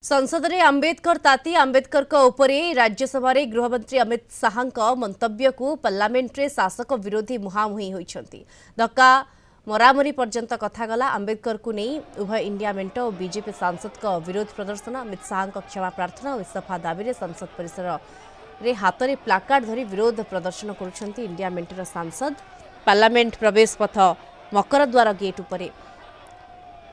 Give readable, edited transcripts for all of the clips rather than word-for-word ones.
संसद में आंबेडकर ताती आंबेडकर राज्यसभा गृहमंत्री अमित शाह मंतव्य को पार्लियामेंट रे शासक विरोधी मुहांमुही होइछंती। धक्का मरामरी पर्यंत कथागला। आंबेडकर को नहीं उभय इंडिया मेंट और बीजेपी सांसद का विरोध प्रदर्शन। अमित शाह क्षमा प्रार्थना और इस्तीफा दाबी संसद परिसर रे हाथ में प्लाकार्ड धरी विरोध प्रदर्शन करुछंती इंडिया मेंटर सांसद। पार्लियामेंट प्रवेश पथ मकरद्वार गेट उपरे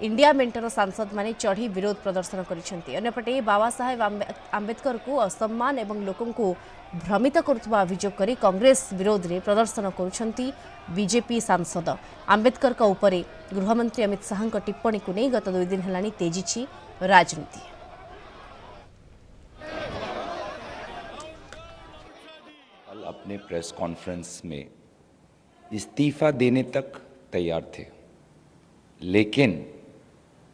इंडिया मेंटर सांसद माने चढ़ी विरोध प्रदर्शन करिसेंती। अन्यपटे बाबा साहेब आंबेडकर को असम्मान एवं लोकों को भ्रमित करुवा अभियोग करी कांग्रेस विरोध में प्रदर्शन करुछंती बीजेपी सांसद। आंबेडकर का उपरे गृहमंत्री अमित शाह टिप्पणी को नहीं गत 2 दिन हेलानी तेजीची राजनीति। कल अपने प्रेस कॉन्फ्रेंस में इस्तीफा देने तक तैयार थे, लेकिन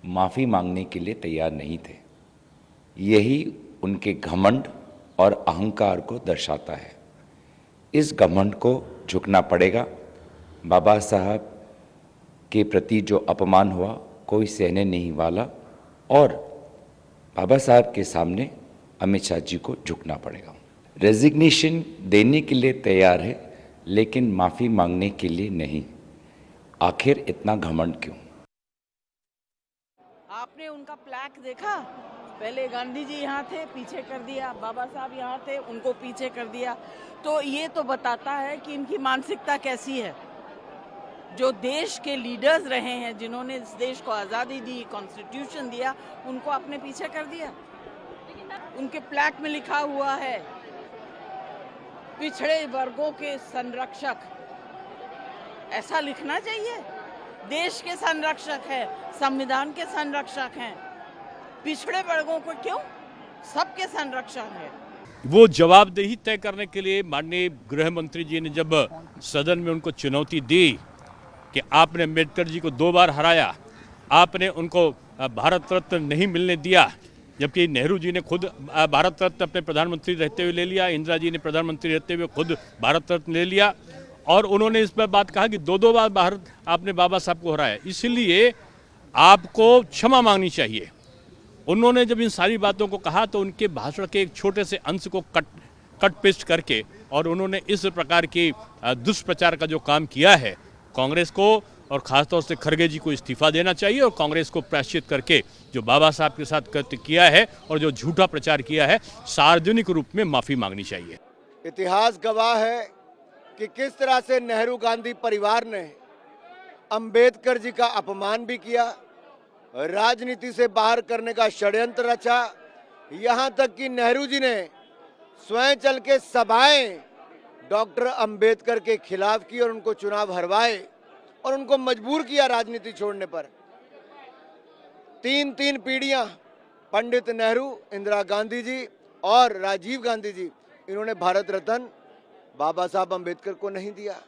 माफ़ी मांगने के लिए तैयार नहीं थे। यही उनके घमंड और अहंकार को दर्शाता है। इस घमंड को झुकना पड़ेगा। बाबा साहब के प्रति जो अपमान हुआ कोई सहने नहीं वाला, और बाबा साहब के सामने अमित शाह जी को झुकना पड़ेगा। रेजिग्नेशन देने के लिए तैयार है, लेकिन माफ़ी मांगने के लिए नहीं। आखिर इतना घमंड क्यों? आपने उनका प्लैक देखा? पहले गांधी जी यहाँ थे, पीछे कर दिया। बाबा साहब यहाँ थे, उनको पीछे कर दिया। तो ये तो बताता है कि इनकी मानसिकता कैसी है। जो देश के लीडर्स रहे हैं, जिन्होंने इस देश को आज़ादी दी, कॉन्स्टिट्यूशन दिया, उनको आपने पीछे कर दिया। उनके प्लैक में लिखा हुआ है पिछड़े वर्गों के संरक्षक। ऐसा लिखना चाहिए। देश के संरक्षक है, संविधान के संरक्षक हैं, पिछड़े वर्गों को क्यों? सबके संरक्षक है। वो जवाबदेही तय करने के लिए माननीय गृह मंत्री जी ने जब सदन में उनको चुनौती दी कि आपने अम्बेडकर जी को 2 बार हराया, आपने उनको भारत रत्न नहीं मिलने दिया, जबकि नेहरू जी ने खुद भारत रत्न अपने प्रधानमंत्री रहते हुए ले लिया, इंदिरा जी ने प्रधानमंत्री रहते हुए खुद भारत रत्न ले लिया, और उन्होंने इस पर बात कहा कि 2 बार भारत आपने बाबा साहब को हराया, इसलिए आपको क्षमा मांगनी चाहिए। उन्होंने जब इन सारी बातों को कहा तो उनके भाषण के एक छोटे से अंश को कट पेस्ट करके और उन्होंने इस प्रकार की दुष्प्रचार का जो काम किया है, कांग्रेस को और ख़ासतौर से खड़गे जी को इस्तीफा देना चाहिए और कांग्रेस को प्रायश्चित करके जो बाबा साहब के साथ कृत्य किया है और जो झूठा प्रचार किया है, सार्वजनिक रूप में माफ़ी मांगनी चाहिए। इतिहास गवाह है कि किस तरह से नेहरू गांधी परिवार ने अंबेडकर जी का अपमान भी किया, राजनीति से बाहर करने का षड्यंत्र रचा। यहाँ तक कि नेहरू जी ने स्वयं चल के सभाएं डॉक्टर अंबेडकर के खिलाफ की और उनको चुनाव हरवाए और उनको मजबूर किया राजनीति छोड़ने पर। 3 पीढ़ियां पंडित नेहरू, इंदिरा गांधी जी और राजीव गांधी जी, इन्होंने भारत रत्न बाबा साहब अंबेडकर को नहीं दिया।